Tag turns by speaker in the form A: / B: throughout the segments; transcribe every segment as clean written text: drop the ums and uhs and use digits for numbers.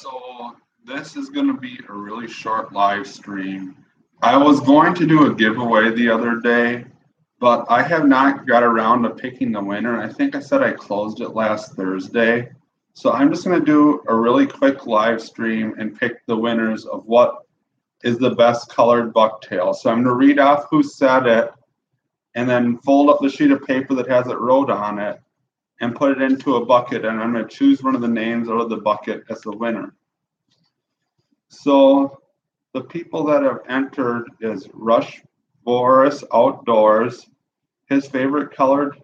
A: So this is going to be a really short live stream. I was going to do a giveaway the other day, but I have not got around to picking the winner. I think I said I closed it last Thursday. So I'm just going to do a really quick live stream and pick the winners of what is the best colored bucktail. So I'm going to read off who said it and then fold up the sheet of paper that has it wrote on it and put it into a bucket, and I'm going to choose one of the names out of the bucket as the winner. So the people that have entered is Rush Boris Outdoors. His favorite colored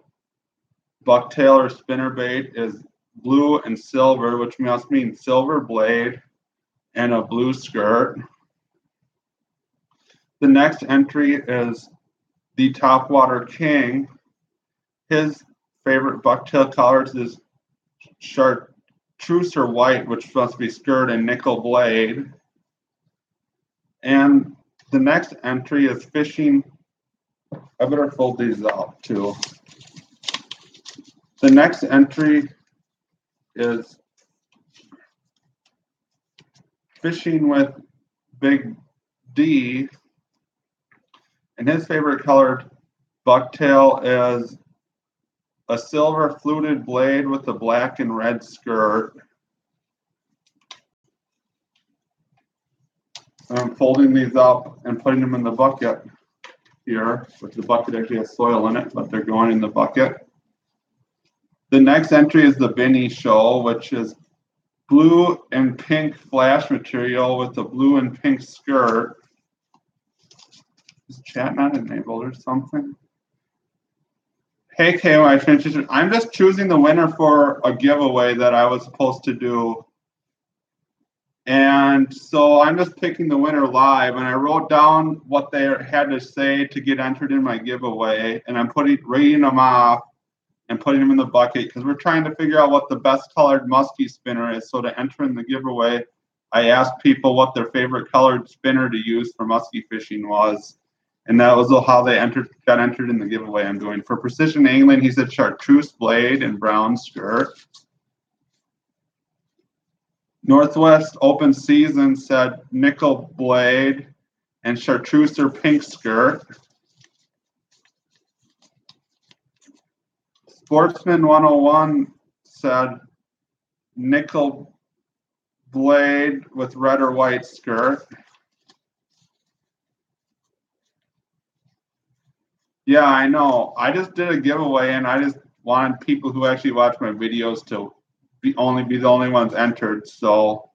A: bucktail or spinnerbait is blue and silver, which must mean silver blade and a blue skirt. The next entry is the Topwater King. His favorite bucktail colors is chartreuse or white, which must be skirt and nickel blade. And the next entry is fishing. I better fold these out too. The next entry is fishing with Big D, and his favorite colored bucktail is a silver fluted blade with a black and red skirt. And I'm folding these up and putting them in the bucket here, which the bucket actually has soil in it, but they're going in the bucket. The next entry is the Binny Show, which is blue and pink flash material with a blue and pink skirt. Is chat not enabled or something? Hey, KY Transition. I'm just choosing the winner for a giveaway that I was supposed to do. And so I'm just picking the winner live, and I wrote down what they had to say to get entered in my giveaway, and I'm reading them off and putting them in the bucket because we're trying to figure out what the best colored musky spinner is. So to enter in the giveaway, I asked people what their favorite colored spinner to use for musky fishing was. And that was how they got entered in the giveaway I'm doing. For precision angling, he said chartreuse blade and brown skirt. Northwest Open Season said nickel blade and chartreuse or pink skirt. Sportsman 101 said nickel blade with red or white skirt. Yeah, I know. I just did a giveaway, and I just wanted people who actually watch my videos to be the only ones entered. So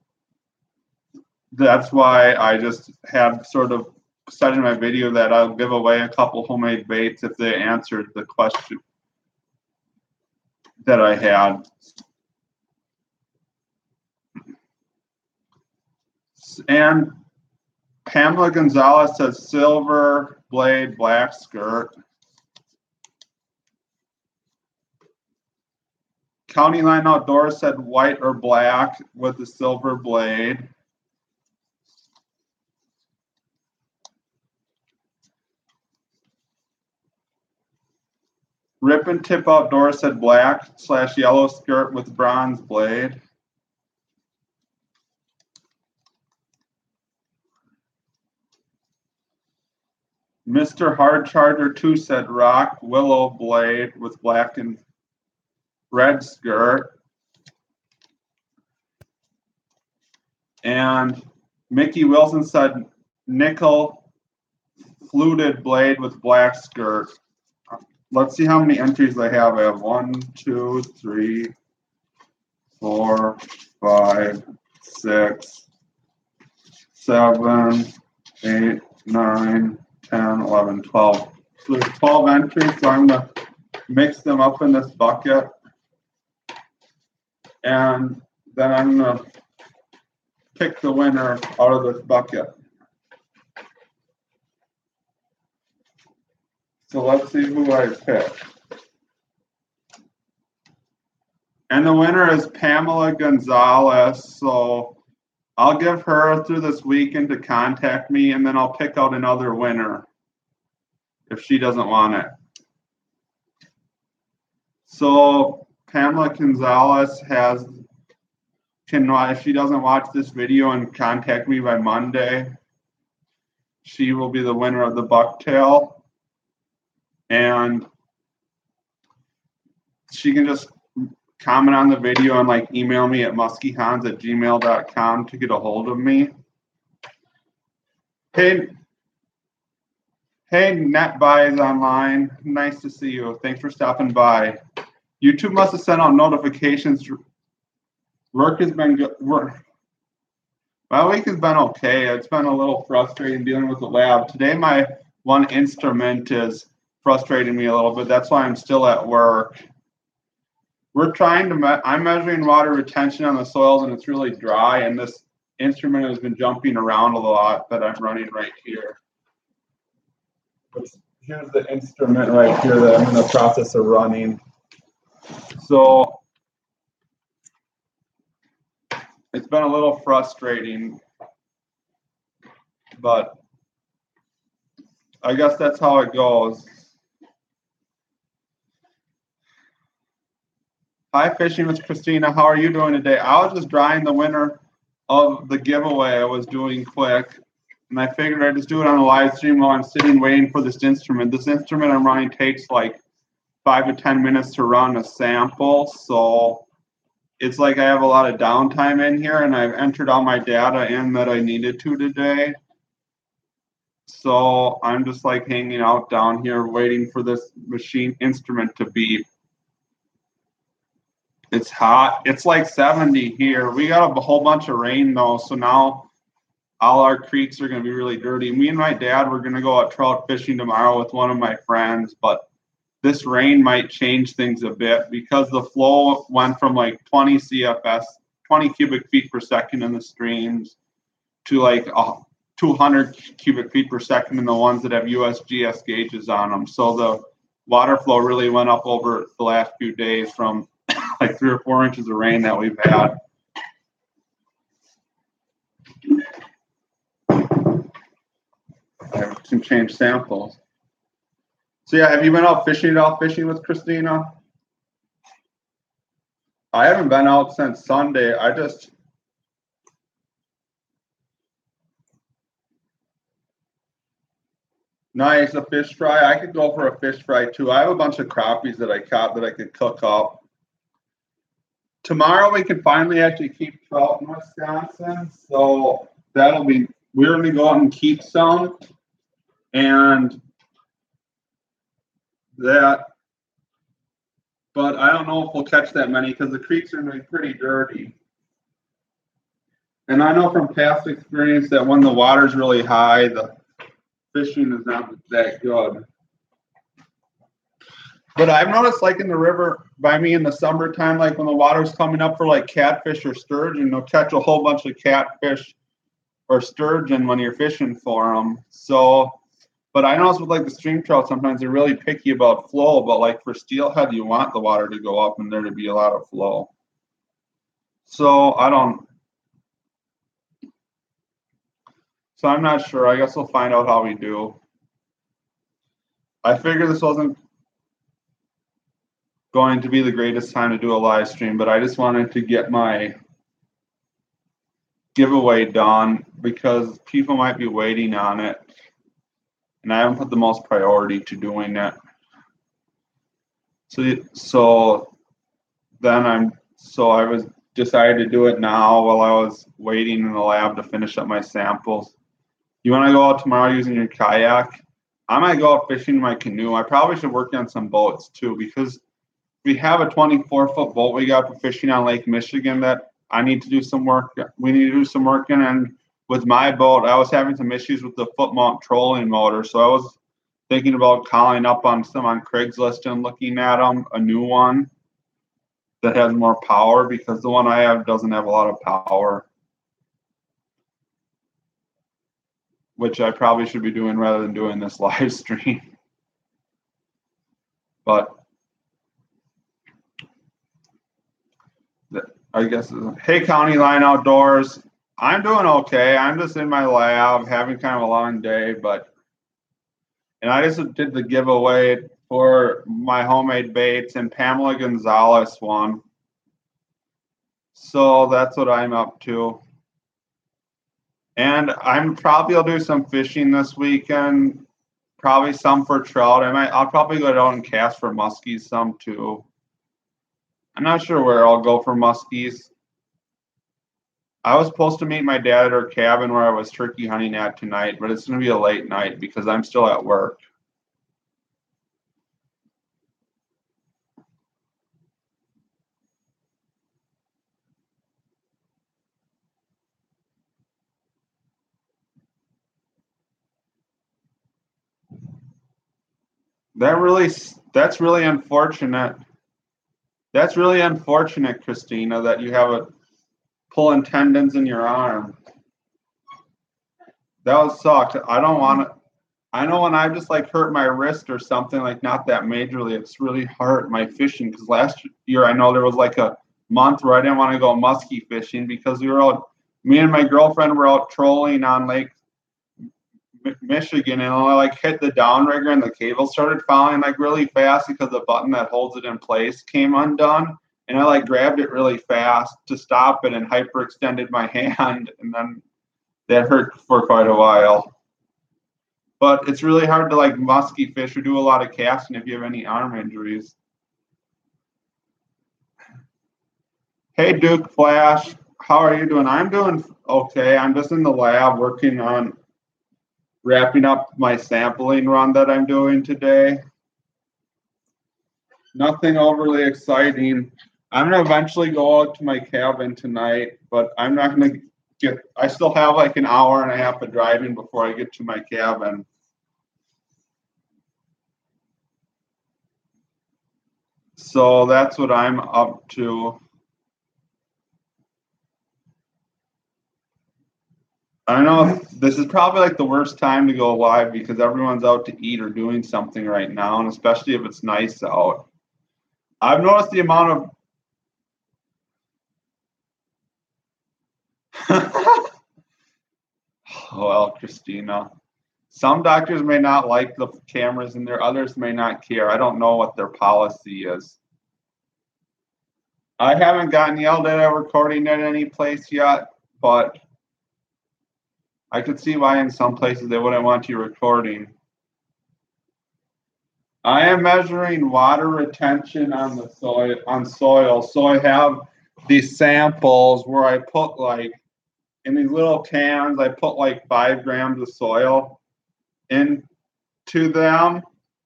A: that's why I just have sort of said in my video that I'll give away a couple homemade baits if they answered the question that I had. And Pamela Gonzalez says silver blade, black skirt. County Line Outdoors said white or black with the silver blade. Rip and Tip Outdoors said black/yellow skirt with bronze blade. Mr. Hard Charger 2 said rock willow blade with black and red skirt. And Mickey Wilson said nickel fluted blade with black skirt. Let's see how many entries I have. I have 1, 2, 3, 4, 5, 6, 7, 8, 9, 10, 11, 12. So there's 12 entries, so I'm going to mix them up in this bucket. And then I'm going to pick the winner out of this bucket. So let's see who I pick. And the winner is Pamela Gonzalez. So I'll give her through this weekend to contact me, and then I'll pick out another winner if she doesn't want it. So Pamela Gonzalez has if she doesn't watch this video and contact me by Monday, she will be the winner of the bucktail. And she can just comment on the video and like email me at muskyhans@gmail.com to get a hold of me. Hey, NetBuy is online. Nice to see you. Thanks for stopping by. YouTube must have sent out notifications. Work has been good. My week has been okay. It's been a little frustrating dealing with the lab. Today, my one instrument is frustrating me a little bit. That's why I'm still at work. We're trying to, I'm measuring water retention on the soils, and it's really dry, and this instrument has been jumping around a lot that I'm running right here. Here's the instrument right here that I'm in the process of running. So it's been a little frustrating, but I guess that's how it goes. Hi, Fishing with Christina. How are you doing today? I was just drying the winner of the giveaway I was doing quick, and I figured I'd just do it on a live stream while I'm sitting waiting for this instrument. This instrument I'm running takes like 5 to 10 minutes to run a sample, so it's like I have a lot of downtime in here, and I've entered all my data in that I needed to today. So I'm just like hanging out down here waiting for this machine instrument to beep. It's hot. It's like 70 here. We got a whole bunch of rain though, so now all our creeks are going to be really dirty. Me and my dad were going to go out trout fishing tomorrow with one of my friends, but this rain might change things a bit because the flow went from like 20 CFS, 20 cubic feet per second in the streams to like 200 cubic feet per second in the ones that have USGS gauges on them. So the water flow really went up over the last few days from like 3 or 4 inches of rain that we've had. I have to change samples. So yeah, have you been out fishing at all, fishing with Christina? I haven't been out since Sunday. Nice, a fish fry. I could go for a fish fry too. I have a bunch of crappies that I caught that I could cook up. Tomorrow we can finally actually keep trout in Wisconsin. So that'll be, we're going to go out and keep some. And that, but I don't know if we'll catch that many because the creeks are going to be pretty dirty. And I know from past experience that when the water's really high, the fishing is not that good. But I've noticed like in the river by me in the summertime, like when the water's coming up for like catfish or sturgeon, they'll catch a whole bunch of catfish or sturgeon when you're fishing for them. So, but I notice with like the stream trout, sometimes they're really picky about flow, but like for steelhead, you want the water to go up and there to be a lot of flow. So so I'm not sure. I guess we'll find out how we do. I figure this wasn't going to be the greatest time to do a live stream, but I just wanted to get my giveaway done because people might be waiting on it, and I haven't put the most priority to doing it. So then I was decided to do it now while I was waiting in the lab to finish up my samples. You want to go out tomorrow using your kayak? I might go out fishing in my canoe. I probably should work on some boats too because we have a 24-foot boat we got for fishing on Lake Michigan that I need to do some work. We need to do some work in. And with my boat, I was having some issues with the foot mount trolling motor. So I was thinking about calling up on some on Craigslist and looking at them, a new one that has more power because the one I have doesn't have a lot of power, which I probably should be doing rather than doing this live stream. But I guess, hey, County Line Outdoors. I'm doing okay. I'm just in my lab having kind of a long day, and I just did the giveaway for my homemade baits, and Pamela Gonzalez won. So that's what I'm up to. And I'm probably will do some fishing this weekend. Probably some for trout. I'll probably go down and cast for muskies some too. I'm not sure where I'll go for muskies. I was supposed to meet my dad at our cabin where I was turkey hunting at tonight, but it's going to be a late night because I'm still at work. That really, that's really unfortunate. That's really unfortunate, Christina, that you have a pulling tendons in your arm. That would suck. I don't want to. I know when I just like hurt my wrist or something like not that majorly, it's really hurt my fishing. Because last year I know there was like a month where I didn't want to go musky fishing because we were out. Me and my girlfriend were out trolling on Lake Michigan, and I like hit the downrigger and the cable started falling like really fast because the button that holds it in place came undone. And I like grabbed it really fast to stop it and hyperextended my hand, and then that hurt for quite a while. But it's really hard to like musky fish or do a lot of casting if you have any arm injuries. Hey Duke Flash, how are you doing? I'm doing okay. I'm just in the lab working on wrapping up my sampling run that I'm doing today. Nothing overly exciting. I'm gonna eventually go out to my cabin tonight, but I'm not gonna I still have like an hour and a half of driving before I get to my cabin. So that's what I'm up to. I know this is probably like the worst time to go live because everyone's out to eat or doing something right now, and especially if it's nice out. I've noticed the amount of well, Christina. Some doctors may not like the cameras and there others may not care. I don't know what their policy is. I haven't gotten yelled at recording at any place yet, but I could see why in some places they wouldn't want you recording. I am measuring water retention on the soil. So I have these samples where I put like in these little cans, I put like 5 grams of soil into them,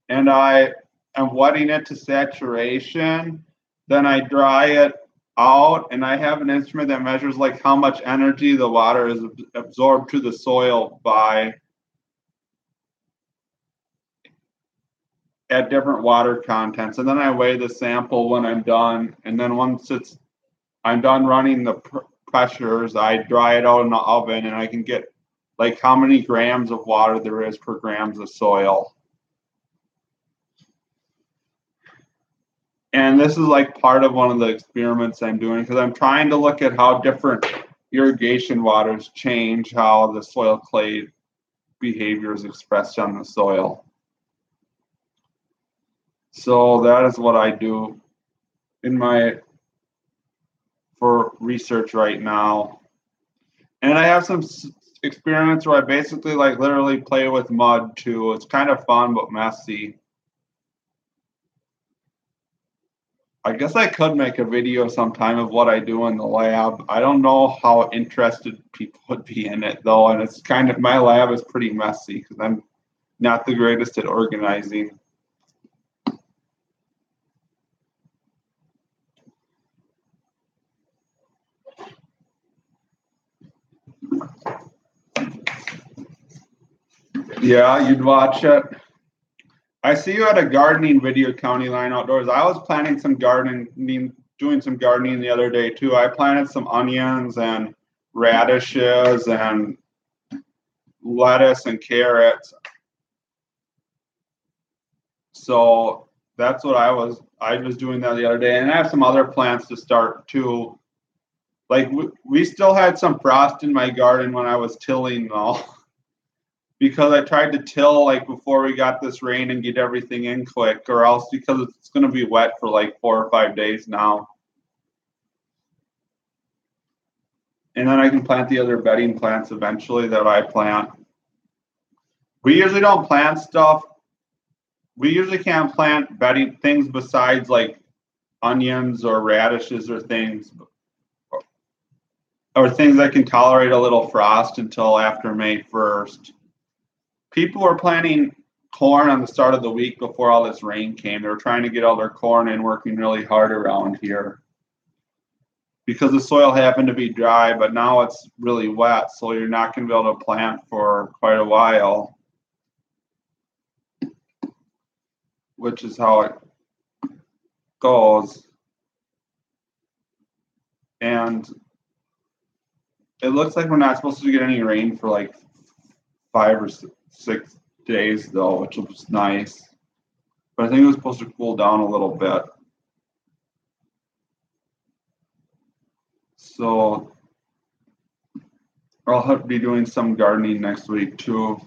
A: and I am wetting it to saturation. Then I dry it out, and I have an instrument that measures like how much energy the water is absorbed to the soil by at different water contents. And then I weigh the sample when I'm done. And then once I'm done running the pressures, I dry it out in the oven, and I can get like how many grams of water there is per grams of soil. And this is like part of one of the experiments I'm doing because I'm trying to look at how different irrigation waters change how the soil clay behavior is expressed on the soil. So that is what I do in my for research right now. And I have some experiments where I basically like literally play with mud too. It's kind of fun but messy. I guess I could make a video sometime of what I do in the lab. I don't know how interested people would be in it though, and it's kind of my lab is pretty messy because I'm not the greatest at organizing. Yeah, you'd watch it. I see you had a gardening video, County Line Outdoors. I was planning some gardening, doing some gardening the other day too. I planted some onions and radishes and lettuce and carrots. So that's what I was doing that the other day. And I have some other plants to start too. Like we still had some frost in my garden when I was tilling though. Because I tried to till like before we got this rain and get everything in quick, or else because it's going to be wet for like 4 or 5 days now. And then I can plant the other bedding plants eventually that I plant. We usually don't plant stuff. We usually can't plant bedding things besides like onions or radishes or things that can tolerate a little frost until after May 1st. People were planting corn on the start of the week before all this rain came. They were trying to get all their corn in, working really hard around here because the soil happened to be dry, but now it's really wet, so you're not going to be able to plant for quite a while, which is how it goes. And it looks like we're not supposed to get any rain for like 5 or 6 days though, which was nice. But I think it was supposed to cool down a little bit. So I'll have to be doing some gardening next week too.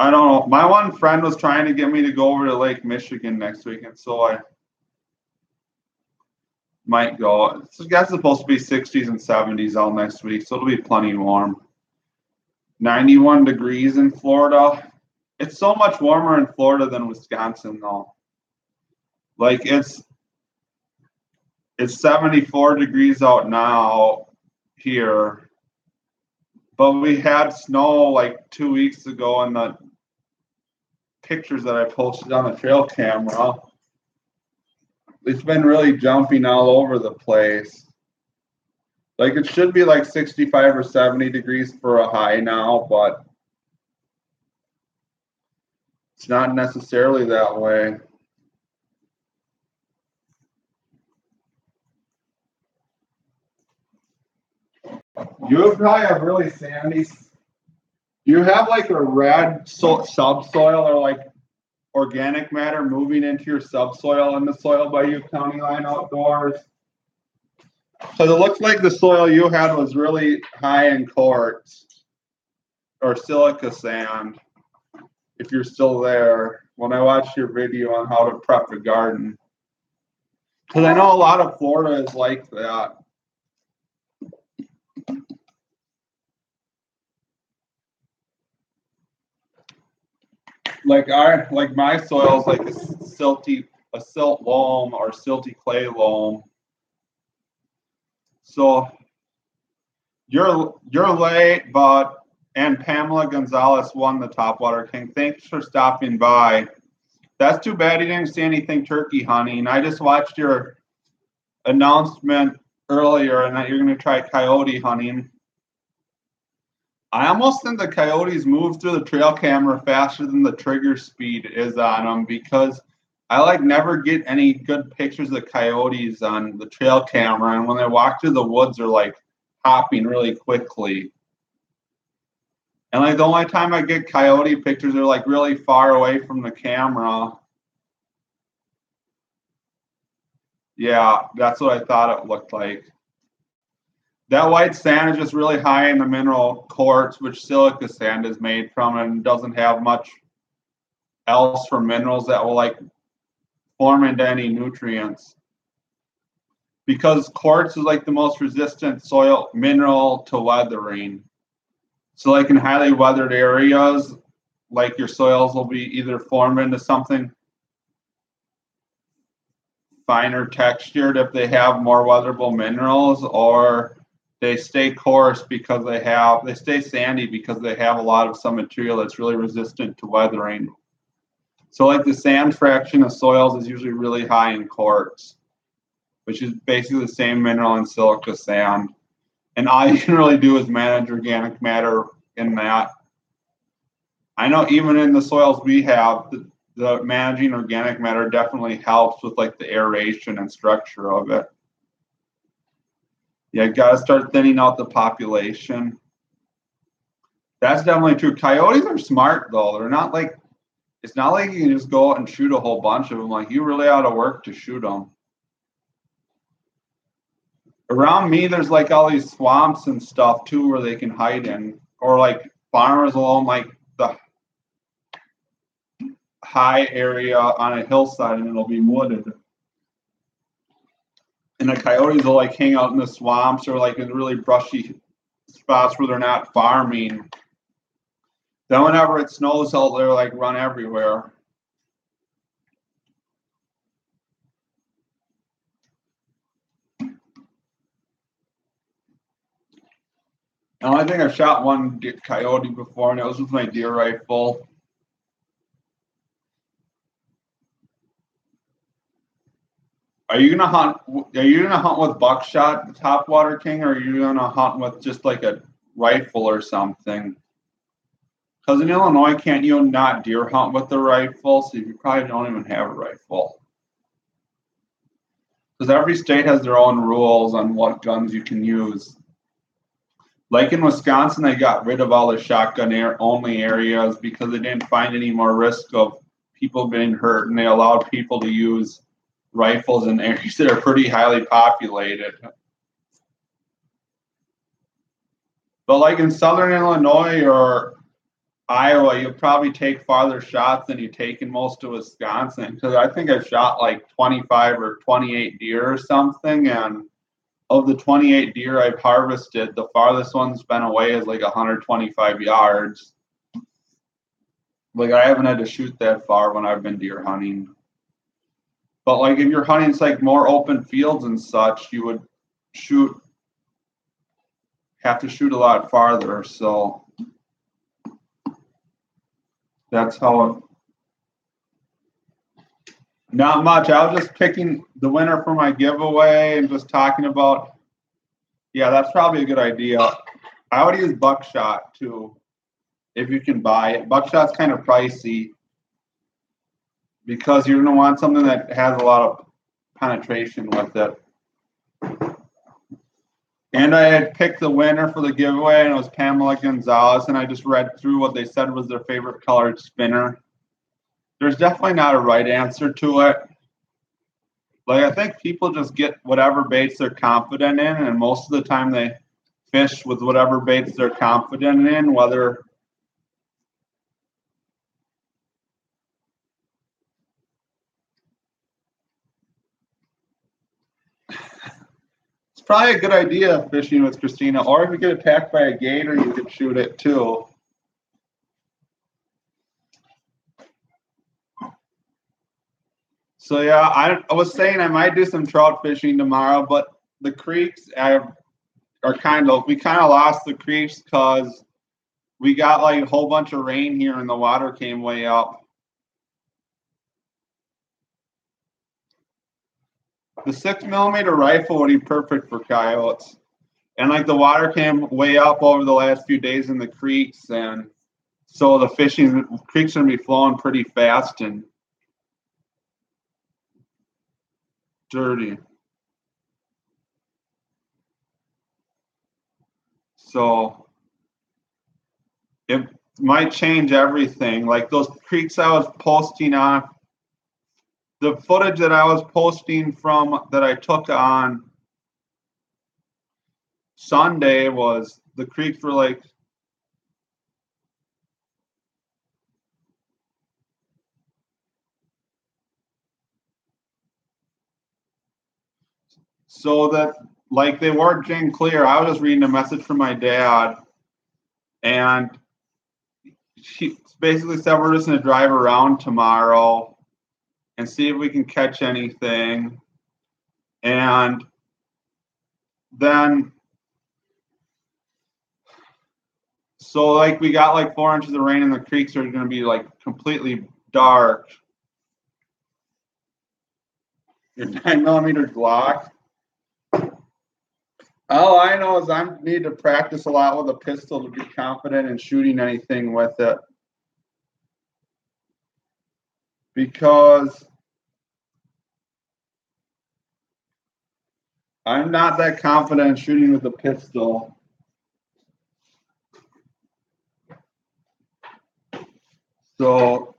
A: I don't know. My one friend was trying to get me to go over to Lake Michigan next week, and so I might go. I guess it's supposed to be 60s and 70s all next week, so it'll be plenty warm. 91 degrees in Florida. It's so much warmer in Florida than Wisconsin, though. Like it's 74 degrees out now here, but we had snow like 2 weeks ago, and the pictures that I posted on the trail camera, it's been really jumping all over the place. Like it should be like 65 or 70 degrees for a high now, but it's not necessarily that way. You probably have really sandy. You have like a red subsoil or like organic matter moving into your subsoil in the soil by you county line outdoors. So it looks like the soil you had was really high in quartz or silica sand, if you're still there, when I watched your video on how to prep a garden. Because I know a lot of Florida is like that. Like my soil is like a silt loam or silty clay loam. So you're late, but and Pamela Gonzalez won the Topwater King. Thanks for stopping by. That's too bad you didn't see anything turkey hunting. I just watched your announcement earlier and that you're going to try coyote hunting. I almost think the coyotes move through the trail camera faster than the trigger speed is on them because I like never get any good pictures of coyotes on the trail camera, and when they walk through the woods, they're like hopping really quickly. And like the only time I get coyote pictures are like really far away from the camera. Yeah, that's what I thought it looked like. That white sand is just really high in the mineral quartz, which silica sand is made from, and doesn't have much else for minerals that will like form into any nutrients. Because quartz is like the most resistant soil mineral to weathering. So like in highly weathered areas, like your soils will be either formed into something finer textured if they have more weatherable minerals, or they stay coarse because they stay sandy because they have a lot of some material that's really resistant to weathering. So like the sand fraction of soils is usually really high in quartz, which is basically the same mineral in silica sand. And all you can really do is manage organic matter in that. I know even in the soils we have, the managing organic matter definitely helps with like the aeration and structure of it. Yeah, got to start thinning out the population. That's definitely true. Coyotes are smart though. They're not like, it's not like you can just go out and shoot a whole bunch of them. Like you really ought to work to shoot them. Around me, there's like all these swamps and stuff too where they can hide in, or like farmers will own like the high area on a hillside and it'll be wooded. And the coyotes will like hang out in the swamps or like in really brushy spots where they're not farming. Then whenever it snows out there, like run everywhere. The only thing I've shot one coyote before, and it was with my deer rifle. Are you gonna hunt? Are you gonna hunt with buckshot, Topwater King, or are you gonna hunt with just like a rifle or something? Because in Illinois, can't you not deer hunt with the rifle? So you probably don't even have a rifle. Because every state has their own rules on what guns you can use. Like in Wisconsin, they got rid of all the shotgun only areas because they didn't find any more risk of people getting hurt, and they allowed people to use rifles in areas that are pretty highly populated. But like in southern Illinois or Iowa, you'll probably take farther shots than you take in most of Wisconsin. Because I think I've shot like 25 or 28 deer or something, and of the 28 deer I've harvested, the farthest one's been away is like 125 yards. Like I haven't had to shoot that far when I've been deer hunting. But like if you're hunting it's like more open fields and such, you would have to shoot a lot farther. So that's how it. Not much. I was just picking the winner for my giveaway and just talking about. Yeah, that's probably a good idea. I would use buckshot too, if you can buy it. Buckshot's kind of pricey because you're going to want something that has a lot of penetration with it. And I had picked the winner for the giveaway, and it was Pamela Gonzalez, and I just read through what they said was their favorite colored spinner. There's definitely not a right answer to it. Like I think people just get whatever baits they're confident in, and most of the time they fish with whatever baits they're confident in, whether it's probably a good idea fishing with Christina, or if you get attacked by a gator, you could shoot it too. So yeah, I was saying I might do some trout fishing tomorrow, but the creeks are we kind of lost the creeks because we got like a whole bunch of rain here and the water came way up. The 6mm rifle would be perfect for coyotes. And like the water came way up over the last few days in the creeks, and so the creeks are gonna be flowing pretty fast and dirty. So it might change everything. Like those creeks I was posting on, the footage that I was posting from that I took on Sunday was the creeks were like so that like they weren't getting clear. I was just reading a message from my dad, and she basically said we're just gonna drive around tomorrow and see if we can catch anything. And then so like we got like 4 inches of rain and the creeks are gonna be like completely dark. Your 9mm Glock. All I know is I need to practice a lot with a pistol to be confident in shooting anything with it. Because I'm not that confident in shooting with a pistol. So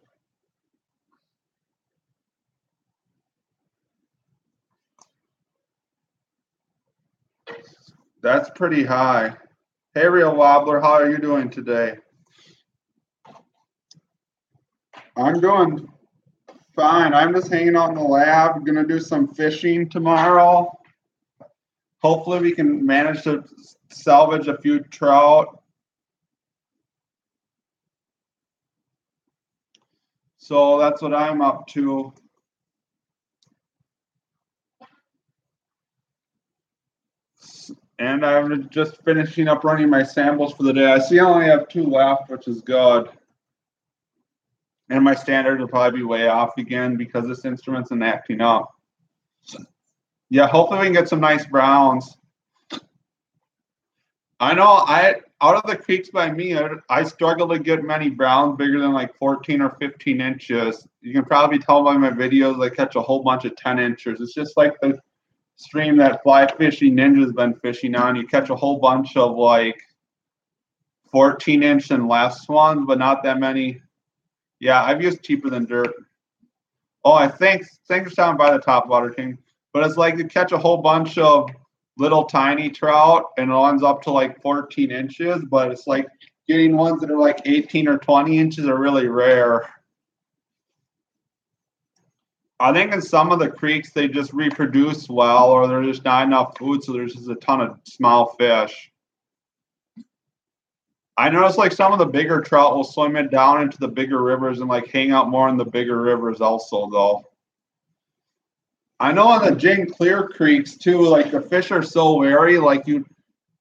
A: that's pretty high. Hey, Real Wobbler, how are you doing today? I'm doing fine. I'm just hanging out in the lab. I'm gonna do some fishing tomorrow. hopefully we can manage to salvage a few trout. So that's what I'm up to. And I'm just finishing up running my samples for the day. I see I only have 2 left, which is good. And my standard will probably be way off again because this instrument's been acting up. So, yeah, hopefully we can get some nice browns. I know out of the creeks by me, I struggle to get many browns bigger than like 14 or 15 inches. You can probably tell by my videos I catch a whole bunch of 10 inches. It's just like the stream that Fly Fishing Ninja's been fishing on. You catch a whole bunch of like 14-inch and less ones, but not that many. Yeah, I've used cheaper than dirt. Oh, I think things down by the top water king, but it's like you catch a whole bunch of little tiny trout and ones up to like 14 inches, but it's like getting ones that are like 18 or 20 inches are really rare. I think in some of the creeks they just reproduce well, or there's just not enough food, so there's just a ton of small fish. I noticed like some of the bigger trout will swim it down into the bigger rivers and like hang out more in the bigger rivers also though. I know on the Jing Clear creeks too, like the fish are so wary. Like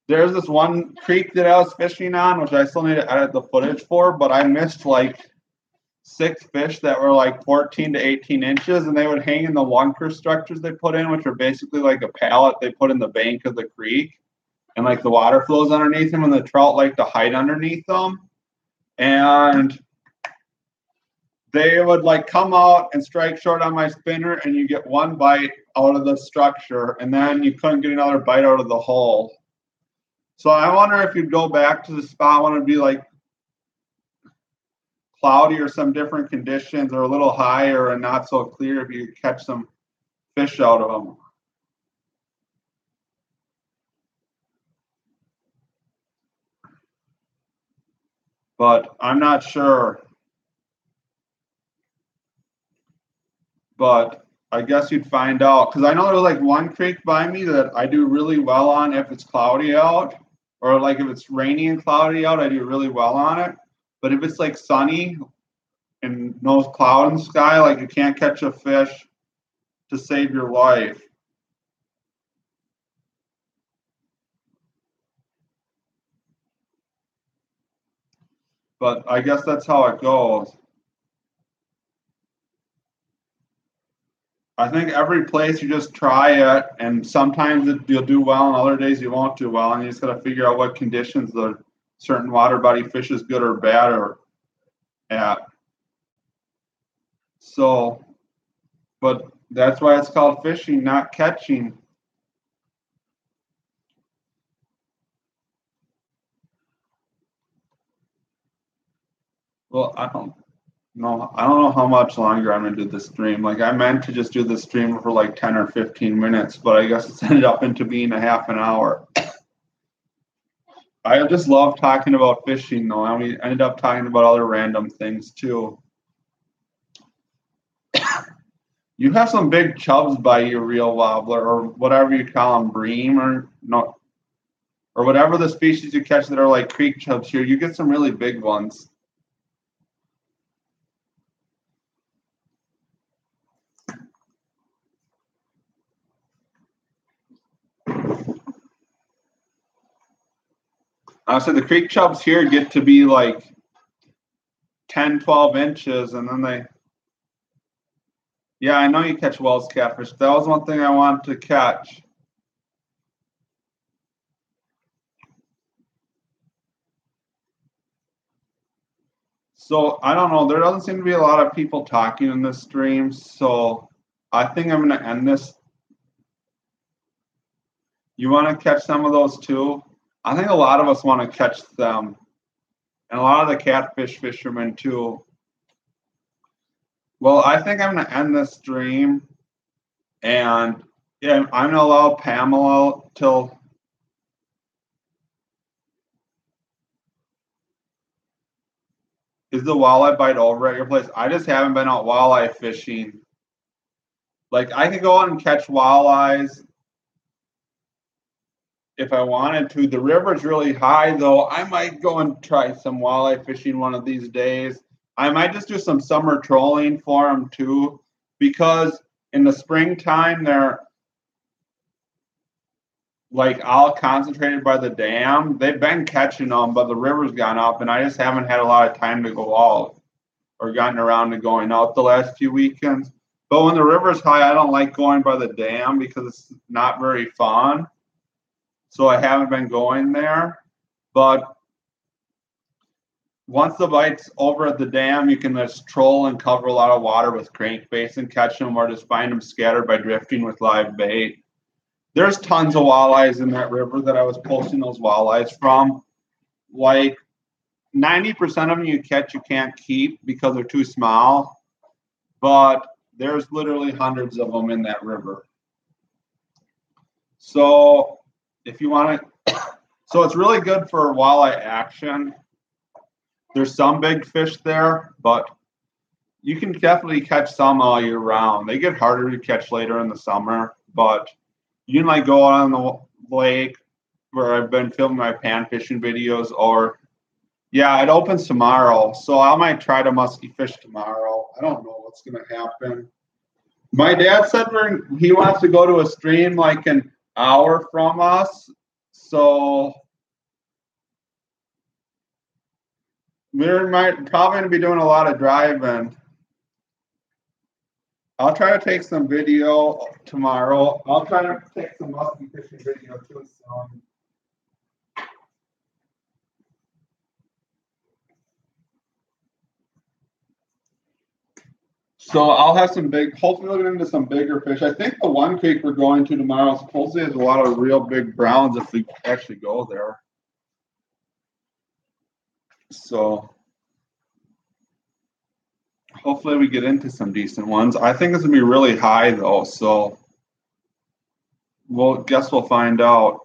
A: there's this one creek that I was fishing on, which I still need to edit the footage for, but I missed like 6 fish that were like 14 to 18 inches, and they would hang in the lunker structures they put in, which are basically like a pallet they put in the bank of the creek, and like the water flows underneath them, and the trout like to hide underneath them, and they would like come out and strike short on my spinner, and you get one bite out of the structure, and then you couldn't get another bite out of the hole. So I wonder if you'd go back to the spot when it'd be like cloudy or some different conditions, or a little higher and not so clear, if you could catch some fish out of them. But I'm not sure. But I guess you'd find out, because I know there's like one creek by me that I do really well on if it's cloudy out, or like if it's rainy and cloudy out, I do really well on it. But if it's like sunny and no cloud in the sky, like you can't catch a fish to save your life. But I guess that's how it goes. I think every place you just try it, and sometimes you'll do well, and other days you won't do well, and you just got to figure out what conditions the certain water body fish is good or bad or at. So, but that's why it's called fishing, not catching. Well, I don't know how much longer I'm gonna do this stream. Like I meant to just do the stream for like 10 or 15 minutes, but I guess it's ended up into being a half an hour. I just love talking about fishing though, and we ended up talking about other random things too. You have some big chubs by your reel wobbler, or whatever you call them, bream or no, or whatever the species you catch that are like creek chubs here. You get some really big ones. So the creek chubs here get to be like 10, 12 inches, and then yeah, I know you catch Wells catfish. That was one thing I wanted to catch. So I don't know. There doesn't seem to be a lot of people talking in this stream, so I think I'm going to end this. You want to catch some of those too? I think a lot of us want to catch them, and a lot of the catfish fishermen too. Well, I think I'm going to end this stream, and yeah, I'm going to allow Pamela till. Is the walleye bite over at your place? I just haven't been out walleye fishing. Like I could go out and catch walleyes. if I wanted to. The river's really high, though. I might go and try some walleye fishing one of these days. I might just do some summer trolling for them too, because in the springtime they're like all concentrated by the dam. They've been catching them, but the river's gone up, and I just haven't had a lot of time to go out or gotten around to going out the last few weekends. But when the river's high, I don't like going by the dam because it's not very fun. So I haven't been going there. But once the bite's over at the dam, you can just troll and cover a lot of water with crankbaits and catch them, or just find them scattered by drifting with live bait. There's tons of walleyes in that river that I was posting those walleyes from. Like 90% of them you catch, you can't keep because they're too small. But there's literally hundreds of them in that river. So if you want to, so it's really good for walleye action. There's some big fish there, but you can definitely catch some all year round. They get harder to catch later in the summer, but you can like go out on the lake where I've been filming my pan fishing videos, or yeah, it opens tomorrow. So I might try to musky fish tomorrow. I don't know what's going to happen. My dad said he wants to go to a stream like an hour from us. So we're probably going to be doing a lot of driving. I'll try to take some video tomorrow. I'll try to take some musky fishing video too soon. So I'll have some hopefully we'll get into some bigger fish. I think the one creek we're going to tomorrow supposedly has a lot of real big browns if we actually go there. So hopefully we get into some decent ones. I think it's gonna be really high though, so we'll find out.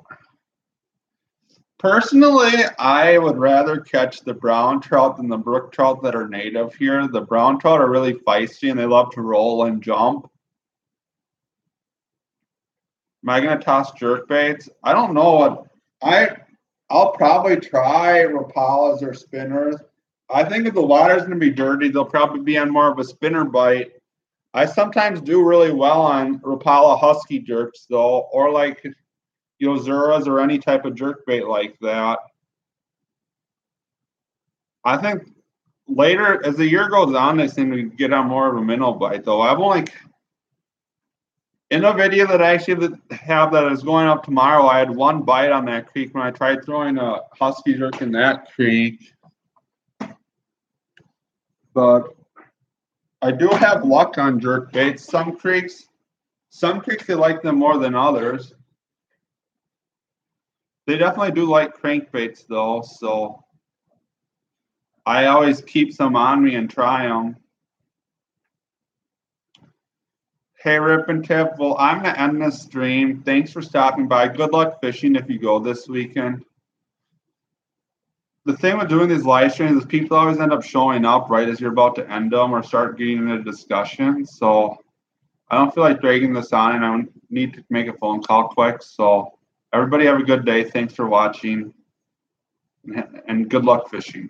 A: Personally, I would rather catch the brown trout than the brook trout that are native here. The brown trout are really feisty and they love to roll and jump. Am I gonna toss jerk baits? I don't know what I'll probably try Rapalas or spinners. I think if the water's going to be dirty, they'll probably be on more of a spinner bite. I sometimes do really well on Rapala husky jerks, though, or like Yozuras or any type of jerk bait like that. I think later, as the year goes on, they seem to get on more of a minnow bite, though. I've only, in a video that I actually have that is going up tomorrow, I had one bite on that creek when I tried throwing a husky jerk in that creek. But I do have luck on jerk baits. Some creeks they like them more than others. They definitely do like crankbaits though, so I always keep some on me and try them. Hey, Rip and Tip. Well, I'm going to end this stream. Thanks for stopping by. Good luck fishing if you go this weekend. The thing with doing these live streams is people always end up showing up right as you're about to end them or start getting into discussion. So I don't feel like dragging this on, and I need to make a phone call quick. So everybody have a good day. Thanks for watching, and good luck fishing.